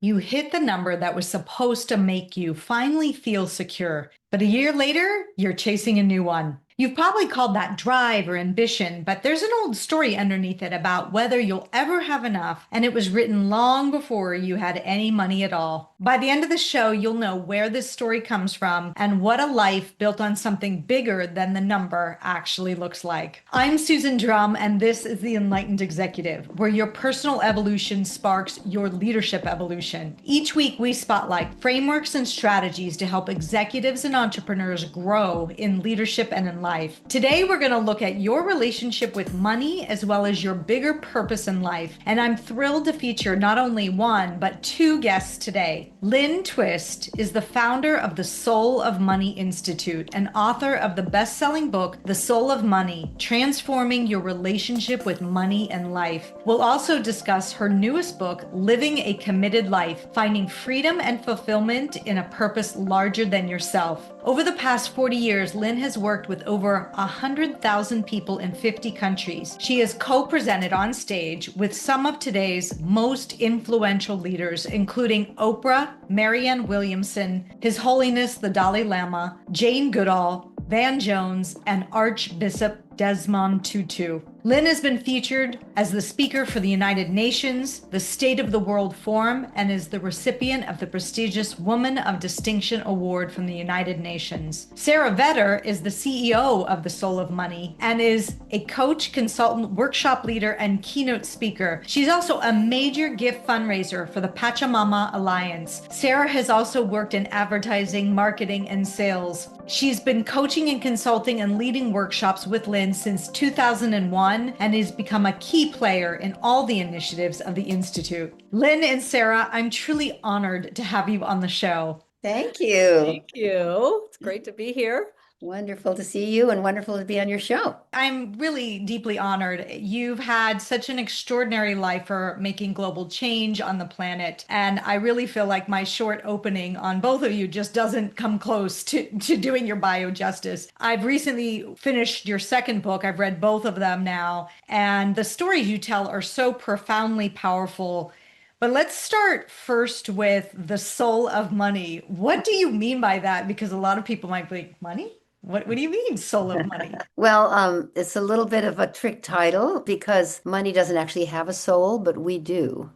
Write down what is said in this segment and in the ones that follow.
You hit the number that was supposed to make you finally feel secure, but a year later, you're chasing a new one. You've probably called that drive or ambition, but there's an old story underneath it about whether you'll ever have enough, and it was written long before you had any money at all. By the end of the show, you'll know where this story comes from and what a life built on something bigger than the number actually looks like. I'm Susan Drumm, and this is the Enlightened Executive, where your personal evolution sparks your leadership evolution. Each week, we spotlight frameworks and strategies to help executives and entrepreneurs grow in leadership and in life. Today, we're going to look at your relationship with money as well as your bigger purpose in life. And I'm thrilled to feature not only one, but two guests today. Lynne Twist is the founder of the Soul of Money Institute and author of the best-selling book, The Soul of Money, Transforming Your Relationship with Money and Life. We'll also discuss her newest book, Living a Committed Life, Finding Freedom and Fulfillment in a Purpose Larger Than Yourself. Over the past 40 years, Lynne has worked with over 100,000 people in 50 countries. She has co-presented on stage with some of today's most influential leaders, including Oprah, Marianne Williamson, His Holiness the Dalai Lama, Jane Goodall, Van Jones, and Archbishop Desmond Tutu. Lynne has been featured as the speaker for the United Nations, the State of the World Forum, and is the recipient of the prestigious Woman of Distinction Award from the United Nations. Sara Vetter is the CEO of the Soul of Money and is a coach, consultant, workshop leader, and keynote speaker. She's also a major gift fundraiser for the Pachamama Alliance. Sara has also worked in advertising, marketing, and sales. She's been coaching and consulting and leading workshops with Lynne since 2001 and has become a key player in all the initiatives of the Institute. Lynne and Sara, I'm truly honored to have you on the show. Thank you. Thank you. It's great to be here. Wonderful to see you and wonderful to be on your show. I'm really deeply honored. You've had such an extraordinary life for making global change on the planet. And I really feel like my short opening on both of you just doesn't come close to doing your bio justice. I've recently finished your second book. I've read both of them now. And the stories you tell are so profoundly powerful. But let's start first with the soul of money. What do you mean by that? Because a lot of people might be like, money? What do you mean, soul of money? Well, it's a little bit of a trick title because money doesn't actually have a soul, but we do.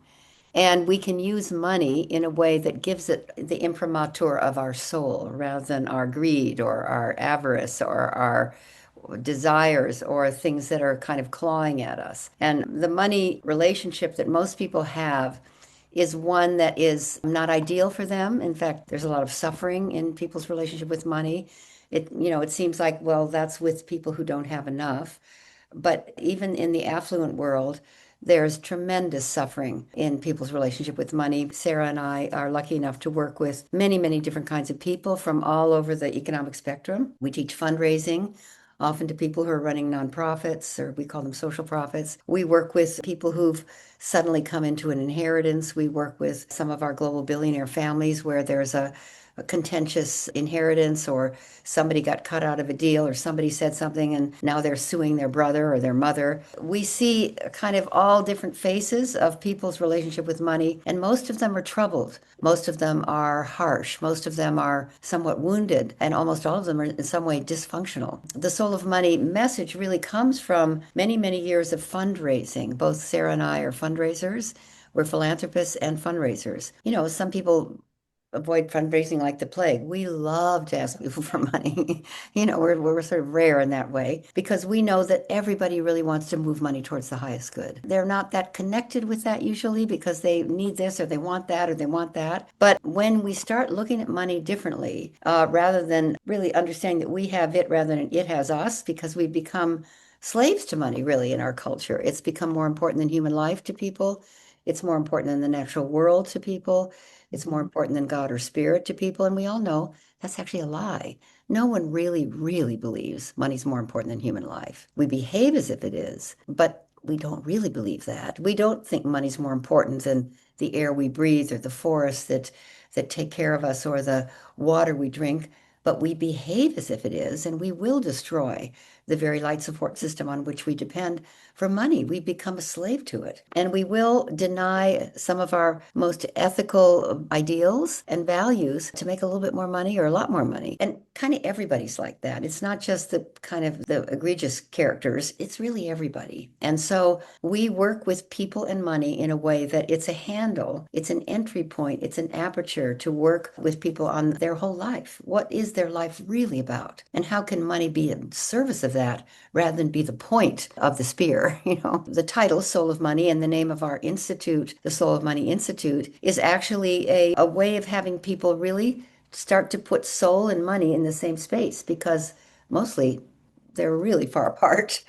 And we can use money in a way that gives it the imprimatur of our soul rather than our greed or our avarice or our desires or things that are kind of clawing at us. And the money relationship that most people have is one that is not ideal for them. In fact, there's a lot of suffering in people's relationship with money. It seems like, well, that's with people who don't have enough. But even in the affluent world, there's tremendous suffering in people's relationship with money. Sara and I are lucky enough to work with many, many different kinds of people from all over the economic spectrum. We teach fundraising, often to people who are running nonprofits, or we call them social profits. We work with people who've suddenly come into an inheritance. We work with some of our global billionaire families where there's a contentious inheritance, or somebody got cut out of a deal, or somebody said something and now they're suing their brother or their mother. We see kind of all different faces of people's relationship with money, and most of them are troubled. Most of them are harsh. Most of them are somewhat wounded, and almost all of them are in some way dysfunctional. The Soul of Money message really comes from many, many years of fundraising. Both Sara and I are fundraisers. We're philanthropists and fundraisers. Some people avoid fundraising like the plague. We love to ask people for money. We're sort of rare in that way because we know that everybody really wants to move money towards the highest good. They're not that connected with that usually because they need this or they want that or they want that. But when we start looking at money differently, rather than really understanding that we have it rather than it has us, because we've become slaves to money really in our culture. It's become more important than human life to people. It's more important than the natural world to people. It's more important than God or spirit to people. And we all know that's actually a lie. No one really, really believes money's more important than human life. We behave as if it is, but we don't really believe that. We don't think money's more important than the air we breathe or the forests that take care of us or the water we drink. but we behave as if it is, and we will destroy the very light support system on which we depend for money. We become a slave to it. And we will deny some of our most ethical ideals and values to make a little bit more money or a lot more money. And kind of everybody's like that. It's not just the kind of the egregious characters, it's really everybody. And so we work with people and money in a way that it's a handle, it's an entry point, it's an aperture to work with people on their whole life. What is their life really about? And how can money be in service of that rather than be the point of the spear? You know, the title Soul of Money and the name of our institute, the Soul of Money Institute, is actually a way of having people really start to put soul and money in the same space, because mostly they're really far apart.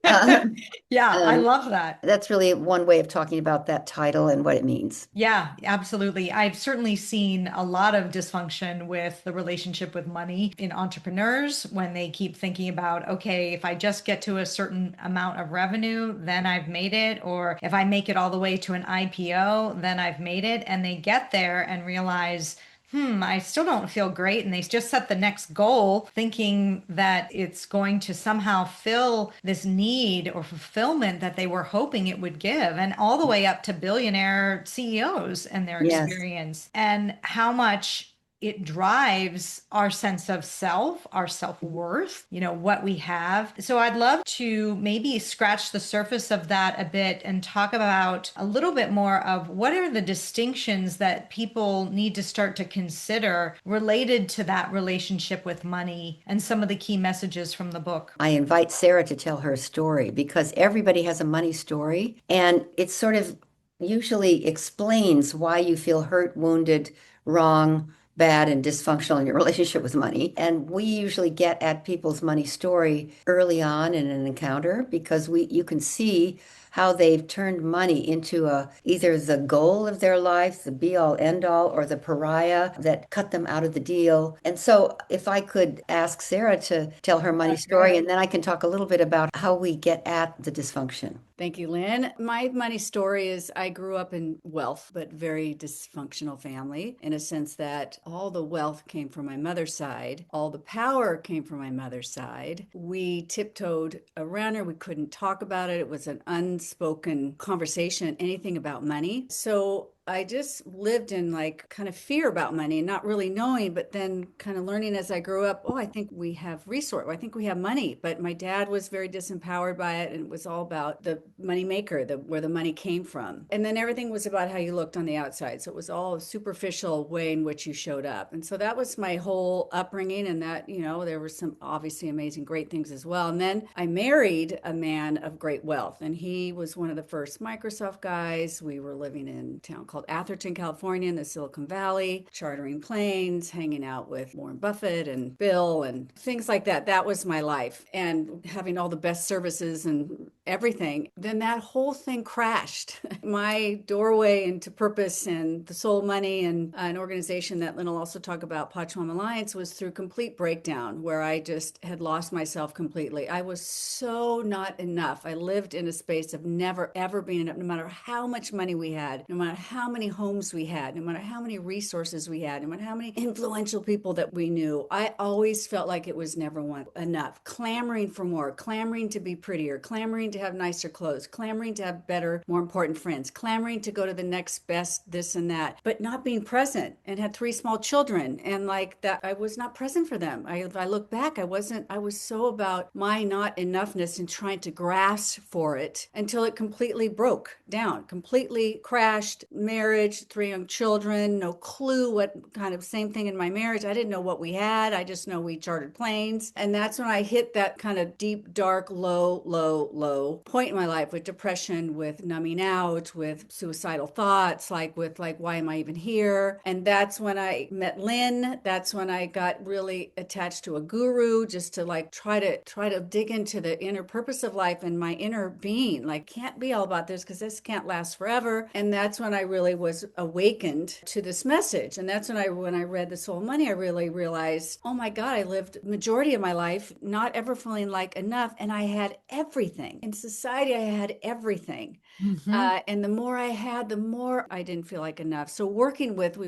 Yeah, I Um, love that. that's really one way of talking about that title and what it means. Yeah, absolutely. I've certainly seen a lot of dysfunction with the relationship with money in entrepreneurs when they keep thinking about, okay, if I just get to a certain amount of revenue, then I've made it. Or if I make it all the way to an IPO, then I've made it. And they get there and realize, I still don't feel great. And they just set the next goal thinking that it's going to somehow fill this need or fulfillment that they were hoping it would give. And all the way up to billionaire CEOs and their Yes. experience, and how much it drives our sense of self, our self-worth, what we have. So I'd love to maybe scratch the surface of that a bit and talk about a little bit more of what are the distinctions that people need to start to consider related to that relationship with money and some of the key messages from the book. I invite Sara to tell her story because everybody has a money story, and it sort of usually explains why you feel hurt, wounded, wrong, bad, and dysfunctional in your relationship with money. And we usually get at people's money story early on in an encounter because you can see how they've turned money into either the goal of their life, the be all end all, or the pariah that cut them out of the deal. And so if I could ask Sara to tell her money story, and then I can talk a little bit about how we get at the dysfunction. Thank you, Lynn. My money story is I grew up in wealth, but very dysfunctional family in a sense that all the wealth came from my mother's side. All the power came from my mother's side. We tiptoed around her. We couldn't talk about it. It was an unspoken conversation, anything about money. So I just lived in like kind of fear about money and not really knowing, but then kind of learning as I grew up, oh, I think we have resource. I think we have money. But my dad was very disempowered by it. And it was all about the money maker, where the money came from. And then everything was about how you looked on the outside. So it was all a superficial way in which you showed up. And so that was my whole upbringing. And that, there were some obviously amazing, great things as well. And then I married a man of great wealth. And he was one of the first Microsoft guys. We were living in a town called Atherton, California, in the Silicon Valley, chartering planes, hanging out with Warren Buffett and Bill and things like that. That was my life. And having all the best services and everything. Then that whole thing crashed. My doorway into purpose and the soul money and an organization that Lynn will also talk about, Pachamama Alliance, was through complete breakdown where I just had lost myself completely. I was so not enough. I lived in a space of never, ever being enough, no matter how much money we had, no matter how many homes we had, no matter how many resources we had, no matter how many influential people that we knew. I always felt like it was never enough, clamoring for more, clamoring to be prettier, clamoring to have nicer clothes, clamoring to have better, more important friends, clamoring to go to the next best this and that, but not being present, and had 3 small children. And like that, I was not present for them. If I look back, I was so about my not enoughness and trying to grasp for it until it completely broke down, completely crashed. Marriage, 3 young children, no clue what kind of same thing in my marriage. I didn't know what we had. I just know we chartered planes. And that's when I hit that kind of deep, dark, low point in my life with depression, with numbing out, with suicidal thoughts, with why am I even here? And that's when I met Lynn. That's when I got really attached to a guru, just to try to dig into the inner purpose of life and my inner being. Can't be all about this because this can't last forever. And that's when I really was awakened to this message. And that's when I read The Soul of Money, I really realized, oh my God, I lived majority of my life not ever feeling like enough, and I had everything. And society, I had everything. Mhm. And the more I had, the more I didn't feel like enough. So we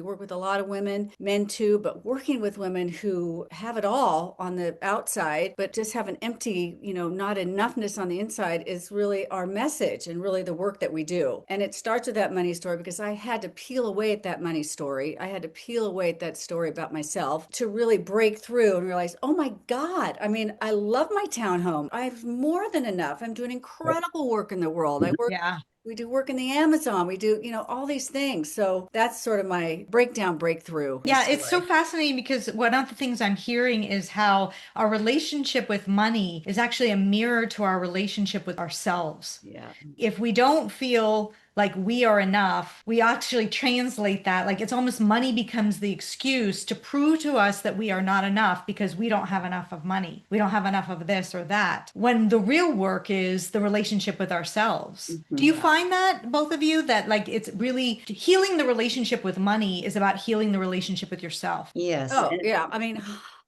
work with a lot of women, men too, but working with women who have it all on the outside, but just have an empty, not enoughness on the inside is really our message and really the work that we do. And it starts with that money story because I had to peel away at that money story. I had to peel away at that story about myself to really break through and realize, oh my God, I mean, I love my townhome. I have more than enough. I'm doing incredible work in the world. Yeah. We do work in the Amazon. We do, all these things. So that's sort of my breakthrough Yeah, it's so story. fascinating because one of the things I'm hearing is how our relationship with money is actually a mirror to our relationship with ourselves. Yeah. If we don't feel like we are enough, we actually translate that like it's almost money becomes the excuse to prove to us that we are not enough because we don't have enough of money. We don't have enough of this or that. When the real work is the relationship with ourselves. Do you Mhm. find that, both of you, that like it's really healing the relationship with money is about healing the relationship with yourself? Yes. Oh, yeah. I mean,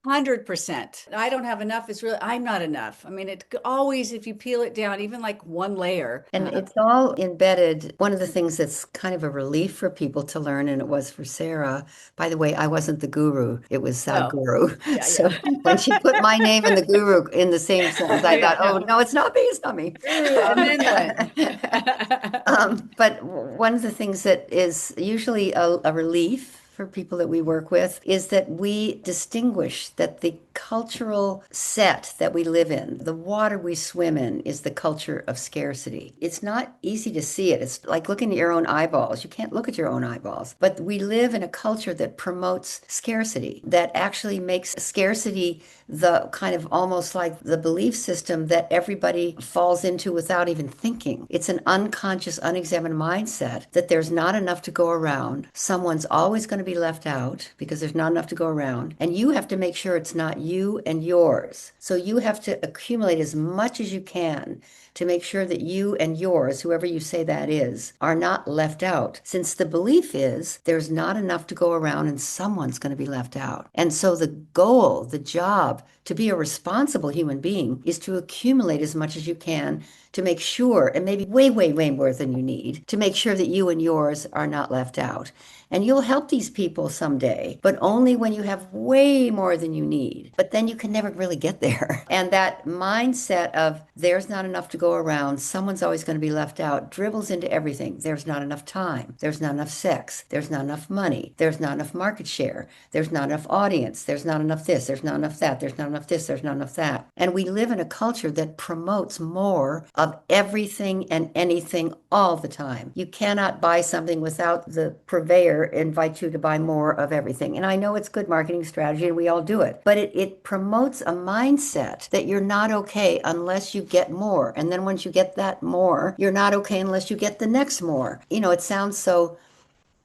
100%. I don't have enough. I'm not enough. I mean, always, if you peel it down, even like one layer. And it's all embedded. One of the things that's kind of a relief for people to learn, and it was for Sarah. By the way, I wasn't the guru, it was Oh, Sadhguru. yeah, So yeah. when she put my name and the guru in the same sentence, I thought, Yeah, oh, no. no, it's not me, it's not me. Guru and then Lynn. But one of the things that is usually a relief for people that we work with is that we distinguish that the cultural set that we live in, the water we swim in, is the culture of scarcity. It's not easy to see it. It's like looking at your own eyeballs. You can't look at your own eyeballs. But we live in a culture that promotes scarcity, that actually makes scarcity the kind of almost like the belief system that everybody falls into without even thinking. It's an unconscious, unexamined mindset that there's not enough to go around. Someone's always going to be left out because there's not enough to go around. And you have to make sure it's not you and yours. So you have to accumulate as much as you can to make sure that you and yours, whoever you say that is, are not left out. Since the belief is there's not enough to go around and someone's going to be left out. And so the goal, the job to be a responsible human being is to accumulate as much as you can to make sure, and maybe way, way, way more than you need, to make sure that you and yours are not left out. And you'll help these people someday, but only when you have way more than you need. But then you can never really get there. And that mindset of there's not enough to go around, someone's always going to be left out, dribbles into everything. There's not enough time. There's not enough sex. There's not enough money. There's not enough market share. There's not enough audience. There's not enough this. There's not enough that. There's not enough this. There's not enough that. And we live in a culture that promotes more of everything and anything all the time. You cannot buy something without the purveyor invite you to buy more of everything. And I know it's good marketing strategy and we all do it, but it promotes a mindset that you're not okay unless you get more. And then once you get that more, you're not okay unless you get the next more. It sounds so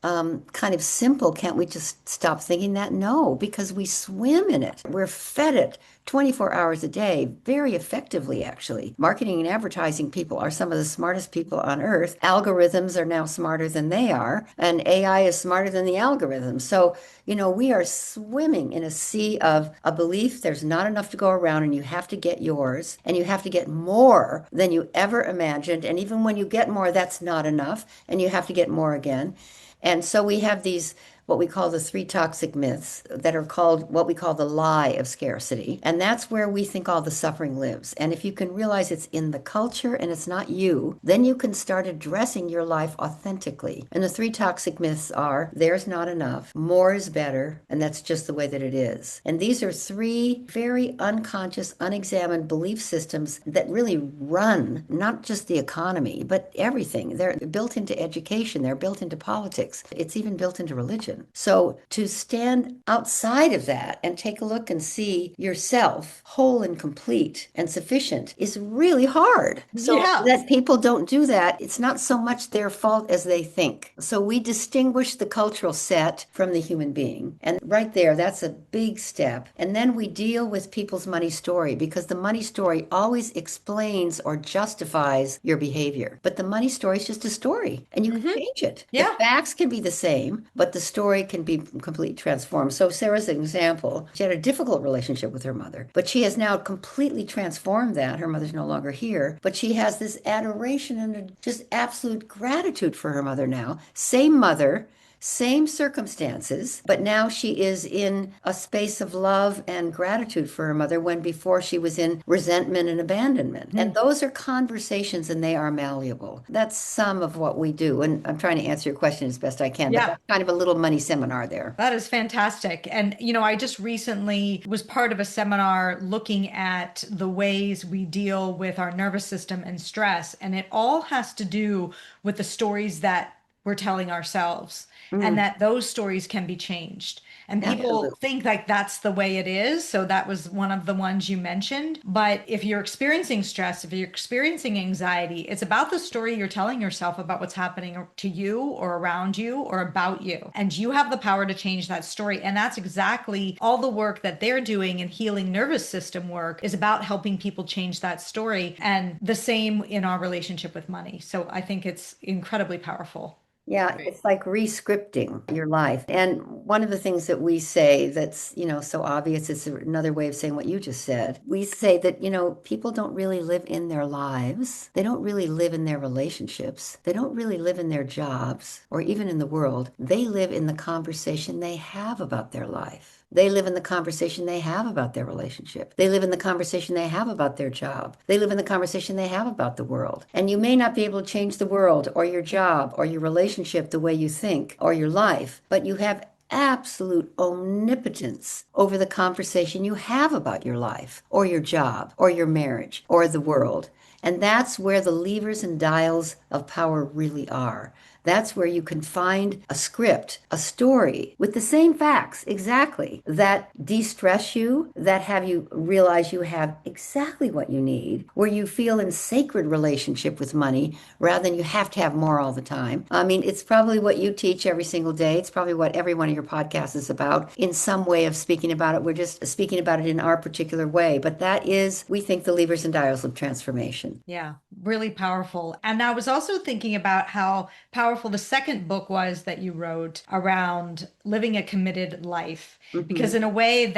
kind of simple. Can't we just stop thinking that? No, because we swim in it. We're fed it 24 hours a day, very effectively, actually. Marketing and advertising people are some of the smartest people on earth. Algorithms are now smarter than they are, and AI is smarter than the algorithms. So, we are swimming in a sea of a belief there's not enough to go around and you have to get yours and you have to get more than you ever imagined. And even when you get more, that's not enough and you have to get more again. And so we have these, what we call the three toxic myths that are called what we call the lie of scarcity. And that's where we think all the suffering lives. And if you can realize it's in the culture and it's not you, then you can start addressing your life authentically. And the three toxic myths are there's not enough, more is better, and that's just the way that it is. And these are three very unconscious, unexamined belief systems that really run not just the economy, but everything. They're built into education, they're built into politics, it's even built into religion. So to stand outside of that and take a look and see yourself whole and complete and sufficient is really hard. So Yeah. that people don't do that, it's not so much their fault as they think. So we distinguish the cultural set from the human being. And right there, that's a big step. And then we deal with people's money story because the money story always explains or justifies your behavior. But the money story is just a story and you can change it. The Yeah. facts can be the same, but the story story can be completely transformed. So Sarah's an example. She had a difficult relationship with her mother, but she has now completely transformed that. Her mother's no longer here, but she has this adoration and just absolute gratitude for her mother now. Same mother, same circumstances, but now she is in a space of love and gratitude for her mother when before she was in resentment and abandonment. And those are conversations and they are malleable. That's some of what we do. And I'm trying to answer your question as best I can, but Yeah. that's kind of a little money seminar there. That is fantastic. And, I just recently was part of a seminar looking at the ways we deal with our nervous system and stress. And it all has to do with the stories that we're telling ourselves and that those stories can be changed. And people Absolutely. think like that's the way it is. So that was one of the ones you mentioned. But if you're experiencing stress, if you're experiencing anxiety, it's about the story you're telling yourself about what's happening to you or around you or about you. And you have the power to change that story. And that's exactly all the work that they're doing in healing nervous system work is about helping people change that story. And the same in our relationship with money. So I think it's incredibly powerful. Yeah, it's like re-scripting your life. And one of the things that we say that's, so obvious, it's another way of saying what you just said. We say that, people don't really live in their lives. They don't really live in their relationships. They don't really live in their jobs or even in the world. They live in the conversation they have about their life. They live in the conversation they have about their relationship. They live in the conversation they have about their job. They live in the conversation they have about the world. And you may not be able to change the world or your job or your relationship the way you think or your life, but you have absolute omnipotence over the conversation you have about your life or your job or your marriage or the world. And that's where the levers and dials of power really are. That's where you can find a script, a story with the same facts exactly that de-stress you, that have you realize you have exactly what you need, where you feel in sacred relationship with money rather than you have to have more all the time. I mean, it's probably what you teach every single day. It's probably what every one of your podcasts is about in some way of speaking about it. We're just speaking about it in our particular way. But that is, we think, the levers and dials of transformation. Yeah, really powerful. And I was also thinking about how powerful the second book was that you wrote around living a committed life. Because in a way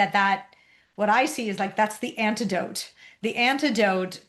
what I see is like that's the antidote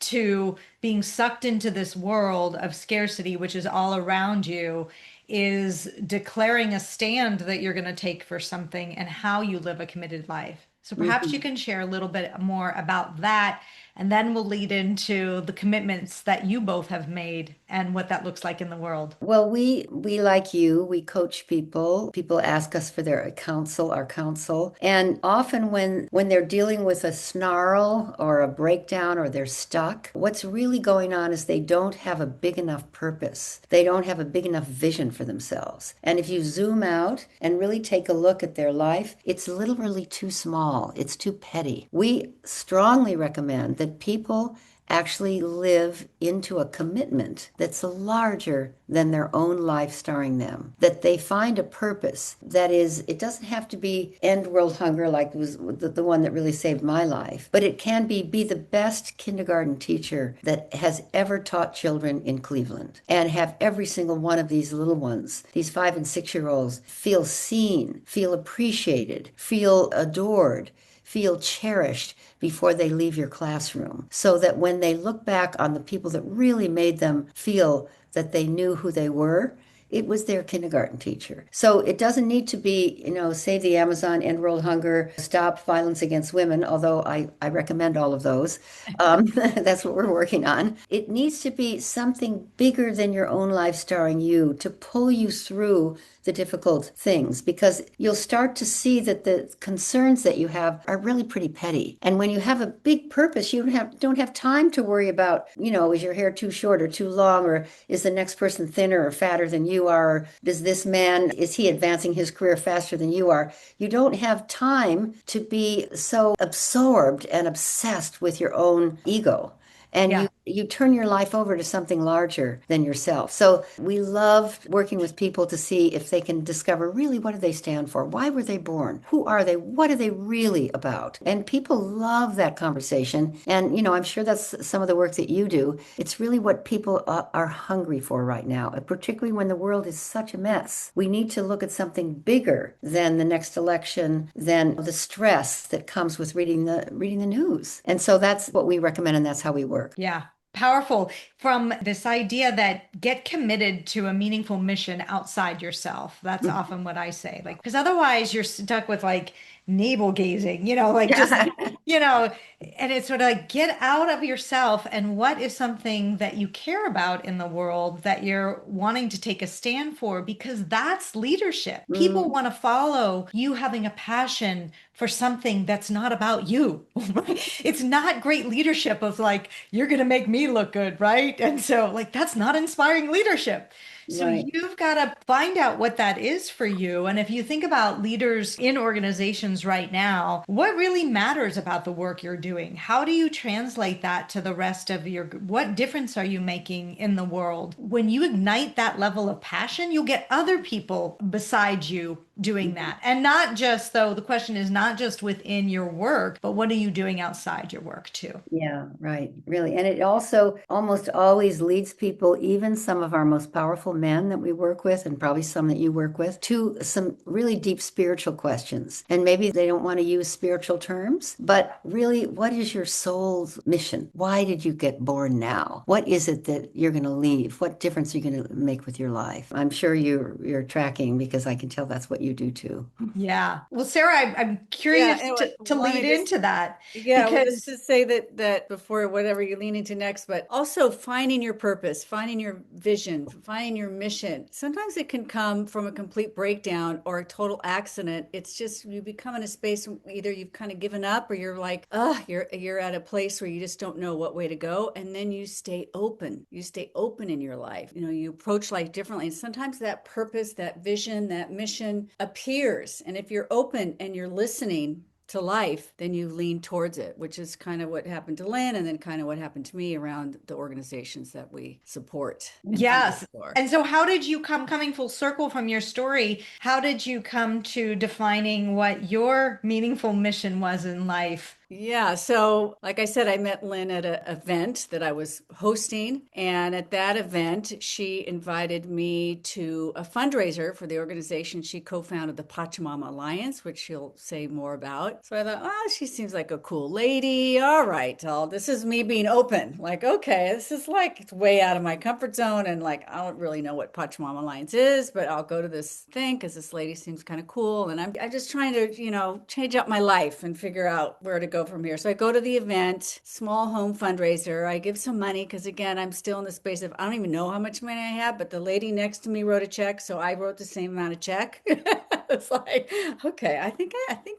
to being sucked into this world of scarcity, which is all around you, is declaring a stand that you're going to take for something and how you live a committed life. So perhaps you Mhm. can share a little bit more about that, and then we'll lead into the commitments that you both have made and what that looks like in the world. Well, we like you, we coach people. People ask us for their counsel, our counsel. And often when they're dealing with a snarl or a breakdown or they're stuck, what's really going on is they don't have a big enough purpose. They don't have a big enough vision for themselves. And if you zoom out and really take a look at their life, it's literally too small. It's too petty. We strongly recommend that people actually live into a commitment that's larger than their own life starring them. That they find a purpose that is, it doesn't have to be end world hunger like was the one that really saved my life, but it can be the best kindergarten teacher that has ever taught children in Cleveland and have every single one of these little ones, these 5 and 6 year olds, feel seen, feel appreciated, feel adored, feel cherished before they leave your classroom, so that when they look back on the people that really made them feel that they knew who they were, it was their kindergarten teacher. So it doesn't need to be, save the Amazon, end world hunger, stop violence against women, although I recommend all of those. That's what we're working on. It needs to be something bigger than your own life starring you to pull you through the difficult things, because you'll start to see that the concerns that you have are really pretty petty. And when you have a big purpose, you don't have time to worry about, is your hair too short or too long, or is the next person thinner or fatter than you are, or does this man, is he advancing his career faster than you are? You don't have time to be so absorbed and obsessed with your own ego. And Yeah. you turn your life over to something larger than yourself. So we love working with people to see if they can discover really what do they stand for? Why were they born? Who are they? What are they really about? And people love that conversation. And, I'm sure that's some of the work that you do. It's really what people are hungry for right now, particularly when the world is such a mess. We need to look at something bigger than the next election, than the stress that comes with reading the news. And so that's what we recommend, and that's how we work. Yeah. Powerful from this idea that get committed to a meaningful mission outside yourself. That's often what I say. Like, because otherwise you're stuck with like navel gazing, like just, you know, and it's sort of like get out of yourself and what is something that you care about in the world that you're wanting to take a stand for, because that's leadership. People want to follow you having a passion for something that's not about you. It's not great leadership of like, you're going to make me look good, right? And so, like, that's not inspiring leadership. So Right. you've got to find out what that is for you. And if you think about leaders in organizations right now, what really matters about the work you're doing? How do you translate that to the rest of what difference are you making in the world? When you ignite that level of passion, you'll get other people beside you doing that. And not just, though, the question is not just within your work, but what are you doing outside your work too? Yeah, right. Really. And it also almost always leads people, even some of our most powerful men that we work with, and probably some that you work with, to some really deep spiritual questions. And maybe they don't want to use spiritual terms, but really, what is your soul's mission? Why did you get born now? What is it that you're going to leave? What difference are you going to make with your life? I'm sure you're tracking, because I can tell that's what you do too. Yeah. Well, Sarah, I'm Yeah, curious and to lead wanted to into that Yeah, well, just because to say that before whatever you lean into next, but also finding your purpose, finding your vision, finding your mission. Sometimes it can come from a complete breakdown or a total accident. It's just you become in a space either you've kind of given up or you're like, you're at a place where you just don't know what way to go, and then you stay open. You stay open in your life. You approach life differently, and sometimes that purpose, that vision, that mission appears. And if you're open and you're listening to life, then you lean towards it, which is kind of what happened to Lynn and then kind of what happened to me around the organizations that we support and fundraise yes. for. And so how did you coming full circle from your story? How did you come to defining what your meaningful mission was in life? Yeah, so like I said, I met Lynn at an event that I was hosting. And at that event, she invited me to a fundraiser for the organization. She co-founded the Pachamama Alliance, which she'll say more about. So I thought, oh, she seems like a cool lady. All right, this is me being open. Like, okay, this is like it's way out of my comfort zone. And like, I don't really know what Pachamama Alliance is, but I'll go to this thing because this lady seems kind of cool. And I'm just trying to, change up my life and figure out where to go from here. So I go to the event, small home fundraiser. I give some money because again, I'm still in the space of I don't even know how much money I have, but the lady next to me wrote a check, so I wrote the same amount of check. It's like, okay, I think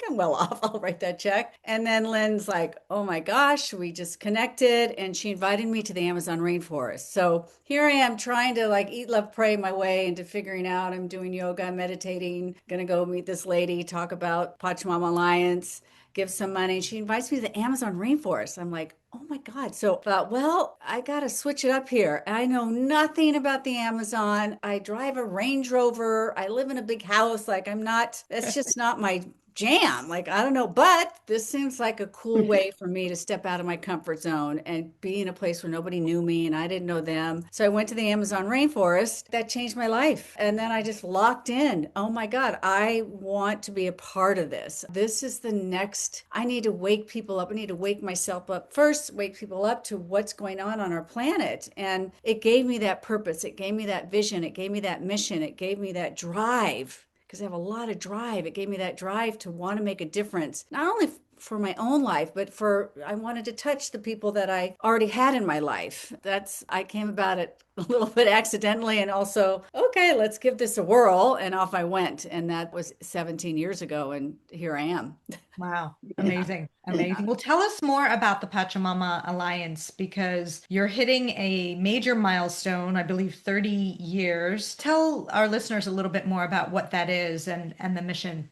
I'm well off. I'll write that check. And then Lynn's like, oh my gosh, we just connected, and she invited me to the Amazon rainforest. So here I am trying to like eat, love, pray my way into figuring out. I'm doing yoga, meditating, gonna go meet this lady, talk about Pachamama Alliance, give some money. She invites me to the Amazon rainforest. I'm like, oh my God. So I thought, well, I got to switch it up here. I know nothing about the Amazon. I drive a Range Rover. I live in a big house. Like, that's just not my jam. Like, I don't know, but this seems like a cool way for me to step out of my comfort zone and be in a place where nobody knew me and I didn't know them. So I went to the Amazon rainforest. That changed my life. And then I just locked in. Oh my God, I want to be a part of this. This is the next, I need to wake people up. I need to wake myself up first, wake people up to what's going on our planet. And it gave me that purpose. It gave me that vision. It gave me that mission. It gave me that drive because I have a lot of drive. It gave me that drive to want to make a difference, not only for my own life, but I wanted to touch the people that I already had in my life. I came about it a little bit accidentally and also, okay, let's give this a whirl. And off I went. And that was 17 years ago. And here I am. Wow. Yeah. Amazing. Amazing. Well, tell us more about the Pachamama Alliance because you're hitting a major milestone, I believe 30 years. Tell our listeners a little bit more about what that is and the mission.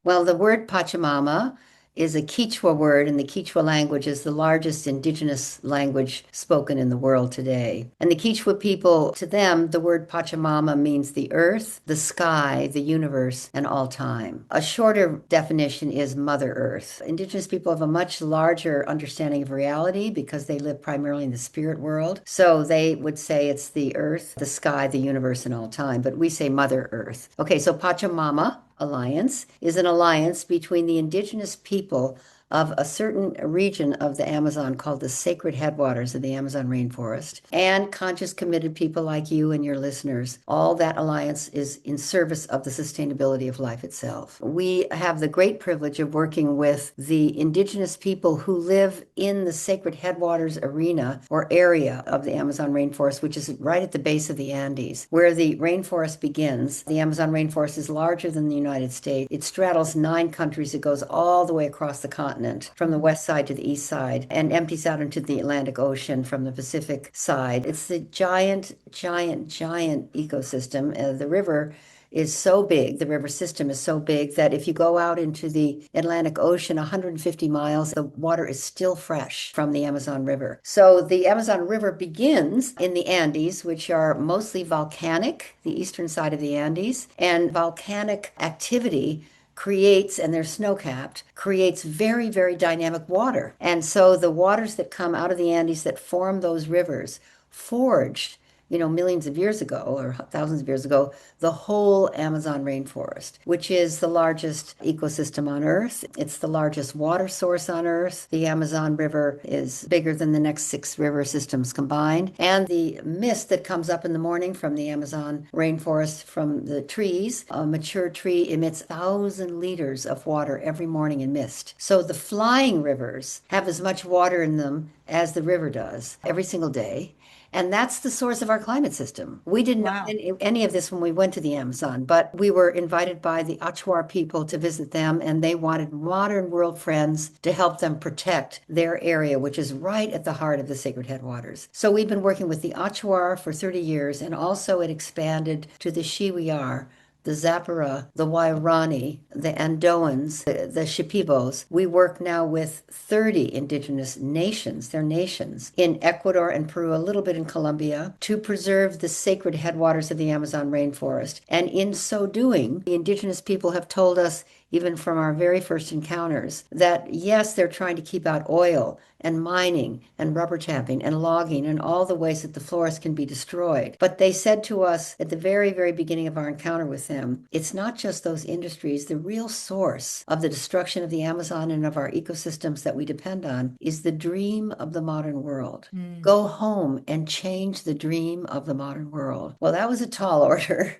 Well, the word Pachamama is a Quechua word, and the Quechua language is the largest indigenous language spoken in the world today. And the Quechua people, to them, the word Pachamama means the earth, the sky, the universe, and all time. A shorter definition is Mother Earth. Indigenous people have a much larger understanding of reality because they live primarily in the spirit world. So they would say it's the earth, the sky, the universe, and all time, but we say Mother Earth. Okay, so Pachamama Alliance is an alliance between the indigenous people of a certain region of the Amazon called the sacred headwaters of the Amazon rainforest, and conscious, committed people like you and your listeners. All that alliance is in service of the sustainability of life itself. We have the great privilege of working with the indigenous people who live in the sacred headwaters arena or area of the Amazon rainforest, which is right at the base of the Andes, where the rainforest begins. The Amazon rainforest is larger than the United States. It straddles 9 countries. It goes all the way across the continent from the west side to the east side and empties out into the Atlantic Ocean from the Pacific side. It's the giant ecosystem. The river is so big, the river system is so big that if you go out into the Atlantic Ocean 150 miles, the water is still fresh from the Amazon River. So the Amazon River begins in the Andes, which are mostly volcanic, the eastern side of the Andes, and volcanic activity creates, and they're snow-capped, creates very, very dynamic water. And so the waters that come out of the Andes that form those rivers forged, millions of years ago or thousands of years ago, the whole Amazon rainforest, which is the largest ecosystem on Earth. It's the largest water source on Earth. The Amazon River is bigger than the next 6 river systems combined. And the mist that comes up in the morning from the Amazon rainforest from the trees, a mature tree emits 1,000 liters of water every morning in mist. So the flying rivers have as much water in them as the river does every single day. And that's the source of our climate system. We didn't Wow. know any of this when we went to the Amazon, but we were invited by the Achuar people to visit them, and they wanted modern world friends to help them protect their area, which is right at the heart of the sacred headwaters. So we've been working with the Achuar for 30 years, and also it expanded to the Shiwiar, the Zapara, the Wairani, the Andoans, the Shipibos. We work now with 30 indigenous nations, they're nations, in Ecuador and Peru, a little bit in Colombia, to preserve the sacred headwaters of the Amazon rainforest. And in so doing, the indigenous people have told us, even from our very first encounters, that yes, they're trying to keep out oil and mining and rubber tapping and logging and all the ways that the forest can be destroyed. But they said to us at the very, very beginning of our encounter with them, it's not just those industries. The real source of the destruction of the Amazon and of our ecosystems that we depend on is the dream of the modern world. Go home and change the dream of the modern world. Well, that was a tall order.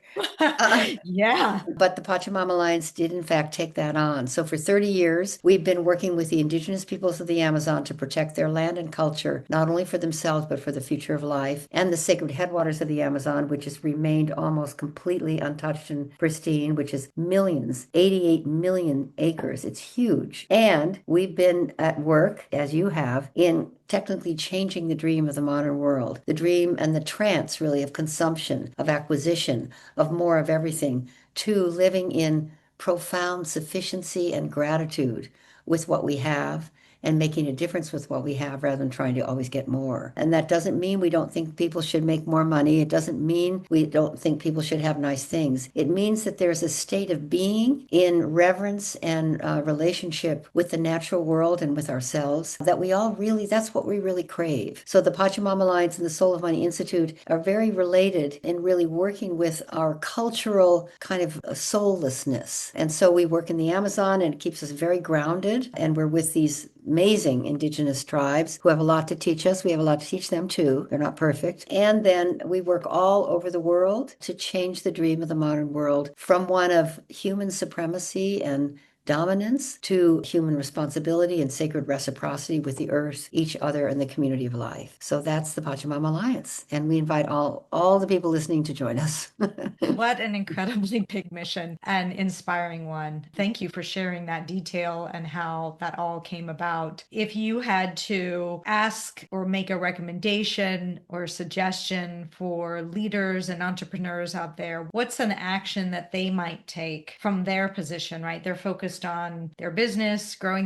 Yeah. But the Pachamama Alliance did, in fact, take that on. So for 30 years, we've been working with the indigenous peoples of the Amazon to protect their land and culture, not only for themselves, but for the future of life, and the sacred headwaters of the Amazon, which has remained almost completely untouched and pristine, which is millions, 88 million acres. It's huge. And we've been at work, as you have, in technically changing the dream of the modern world, the dream and the trance, really, of consumption, of acquisition, of more of everything, to living in profound sufficiency and gratitude with what we have and making a difference with what we have rather than trying to always get more. And that doesn't mean we don't think people should make more money. It doesn't mean we don't think people should have nice things. It means that there's a state of being in reverence and relationship with the natural world and with ourselves that we all really, that's what we really crave. So the Pachamama Alliance and the Soul of Money Institute are very related in really working with our cultural kind of soullessness. And so we work in the Amazon, and it keeps us very grounded, and we're with these amazing indigenous tribes who have a lot to teach us. We have a lot to teach them too. They're not perfect. And then we work all over the world to change the dream of the modern world from one of human supremacy and dominance to human responsibility and sacred reciprocity with the earth, each other, and the community of life. So that's the Pachamama Alliance. And we invite all the people listening to join us. What an incredibly big mission and inspiring one. Thank you for sharing that detail and how that all came about. If you had to ask or make a recommendation or suggestion for leaders and entrepreneurs out there, what's an action that they might take from their position, right? They're focused focused on their business, growing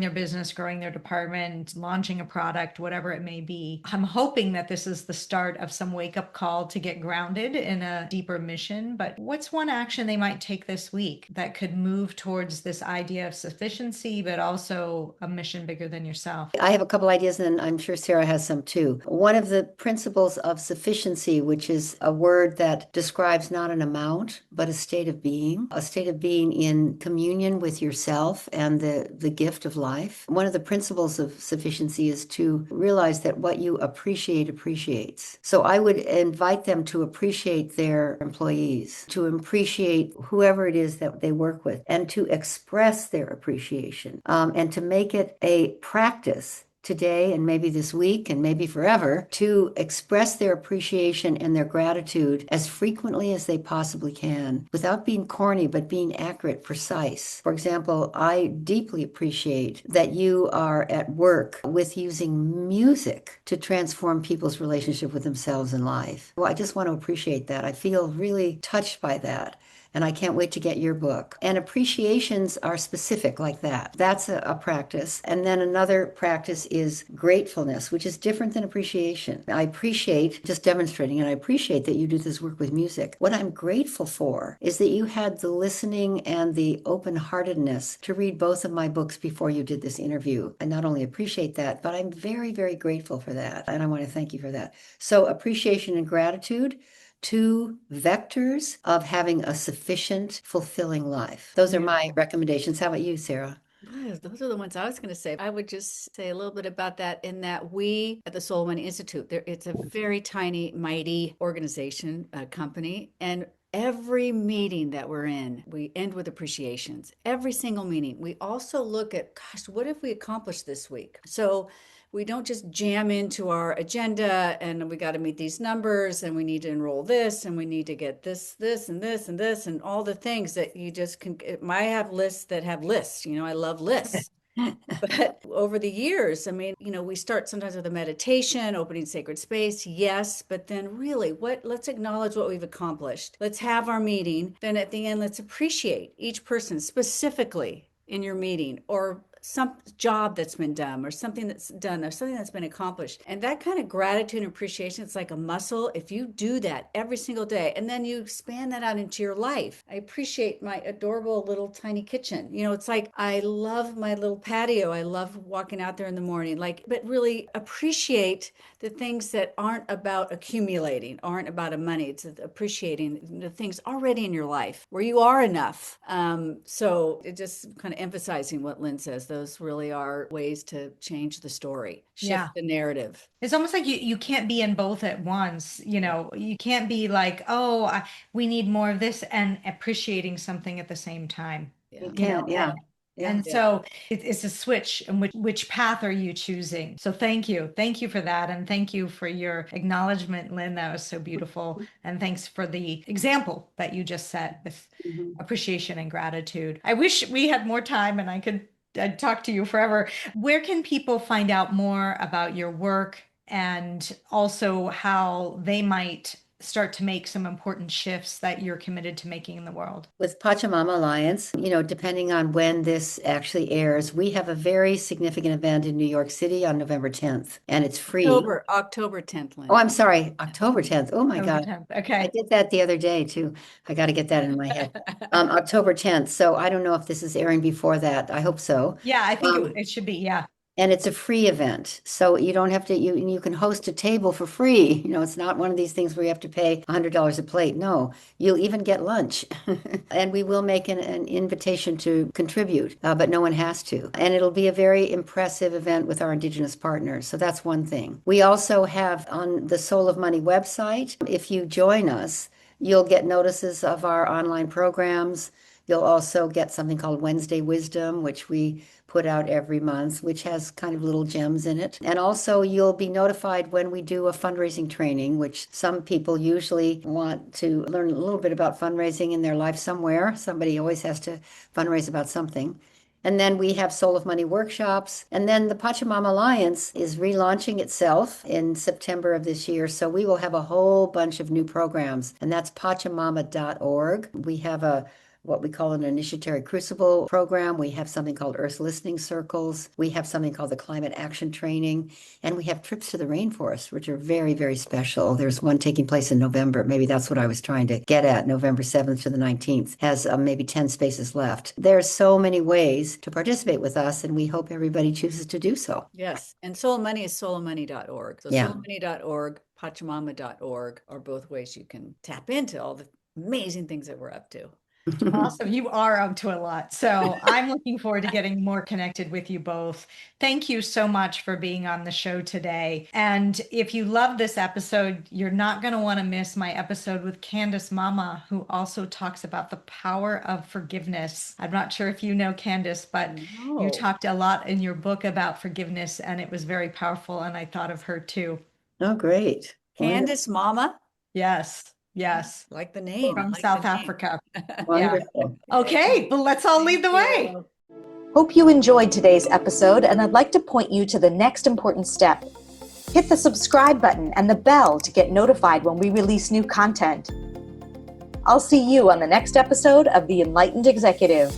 their department, launching a product, whatever it may be. I'm hoping that this is the start of some wake-up call to get grounded in a deeper mission. But what's one action they might take this week that could move towards this idea of sufficiency, but also a mission bigger than yourself? I have a couple ideas, and I'm sure Sara has some too. One of the principles of sufficiency, which is a word that describes not an amount, but a state of being in communion with yourself and the gift of life. One of the principles of sufficiency is to realize that what you appreciate appreciates. So I would invite them to appreciate their employees, to appreciate whoever it is that they work with, and to express their appreciation, and to make it a practice today and maybe this week and maybe forever to express their appreciation and their gratitude as frequently as they possibly can without being corny, but being accurate, precise. For example, I deeply appreciate that you are at work with using music to transform people's relationship with themselves and life. Well, I just want to appreciate that. I feel really touched by that. And I can't wait to get your book. And appreciations are specific like that. That's a practice. And then another practice is gratefulness, which is different than appreciation. I appreciate just demonstrating, and I appreciate that you do this work with music. What I'm grateful for is that you had the listening and the open-heartedness to read both of my books before you did this interview. I not only appreciate that, but I'm very, very grateful for that. And I want to thank you for that. So appreciation and gratitude, two vectors of having a sufficient, fulfilling life. Those are my recommendations. How about you, Sara? Those are the ones I was going to say. I would just say a little bit about that in that we at the Soul Money Institute, it's a very tiny, mighty organization, company, and every meeting that we're in, we end with appreciations. Every single meeting. We also look at, gosh, what have we accomplished this week? So we don't just jam into our agenda and we got to meet these numbers and we need to enroll this and we need to get this and this and this and all the things that you just can. I have lists that have lists. I love lists. But over the years, we start sometimes with a meditation, opening sacred space, yes, but then really let's acknowledge what we've accomplished. Let's have our meeting. Then at the end, let's appreciate each person specifically in your meeting, or some job that's been done, or something that's done, or something that's been accomplished. And that kind of gratitude and appreciation, it's like a muscle. If you do that every single day, and then you expand that out into your life. I appreciate my adorable little tiny kitchen. It's like, I love my little patio. I love walking out there in the morning, but really appreciate the things that aren't about accumulating, aren't about a money. It's appreciating the things already in your life where you are enough. So it just kind of emphasizing what Lynne says. Those really are ways to change the story, shift the narrative. It's almost like you can't be in both at once. You can't be like, we need more of this and appreciating something at the same time. You can't, yeah. And so it's a switch. And which path are you choosing? So thank you. Thank you for that. And thank you for your acknowledgement, Lynne. That was so beautiful. And thanks for the example that you just set with appreciation and gratitude. I wish we had more time and I'd talk to you forever. Where can people find out more about your work and also how they might start to make some important shifts that you're committed to making in the world? With Pachamama Alliance, depending on when this actually airs, we have a very significant event in New York City on November 10th, and it's free. October 10th, Lynne. Oh, I'm sorry, October 10th. Oh my God. 10th. Okay. I did that the other day too. I got to get that in my head. October 10th. So I don't know if this is airing before that. I hope so. Yeah, I think it should be. Yeah. And it's a free event. So you don't have to, you can host a table for free. It's not one of these things where you have to pay $100 a plate. No, you'll even get lunch. And we will make an invitation to contribute, but no one has to. And it'll be a very impressive event with our Indigenous partners. So that's one thing. We also have on the Soul of Money website, if you join us, you'll get notices of our online programs. You'll also get something called Wednesday Wisdom, which we put out every month, which has kind of little gems in it. And also you'll be notified when we do a fundraising training, which some people usually want to learn a little bit about fundraising in their life somewhere. Somebody always has to fundraise about something. And then we have Soul of Money workshops. And then the Pachamama Alliance is relaunching itself in September of this year. So we will have a whole bunch of new programs. And that's pachamama.org. We have a what we call an initiatory crucible program. We have something called Earth Listening Circles. We have something called the Climate Action Training. And we have trips to the rainforest, which are very, very special. There's one taking place in November. Maybe that's what I was trying to get at. November 7th to the 19th has maybe 10 spaces left. There's so many ways to participate with us, and we hope everybody chooses to do so. Yes. And Soul Money is soulmoney.org. So Yeah. soulmoney.org, pachamama.org are both ways you can tap into all the amazing things that we're up to. Awesome. You are up to a lot. So I'm looking forward to getting more connected with you both. Thank you so much for being on the show today. And if you love this episode, you're not going to want to miss my episode with Candace Mama, who also talks about the power of forgiveness. I'm not sure if you know Candace, but No. you talked a lot in your book about forgiveness, and it was very powerful. And I thought of her too. Oh, great. Candace Mama, Yes. Yes. like the name. From like South the name. Africa. Yeah. Wonderful. Okay. Well, let's all lead the Thank way. you. Hope you enjoyed today's episode, and I'd like to point you to the next important step. Hit the subscribe button and the bell to get notified when we release new content. I'll see you on the next episode of The Enlightened Executive.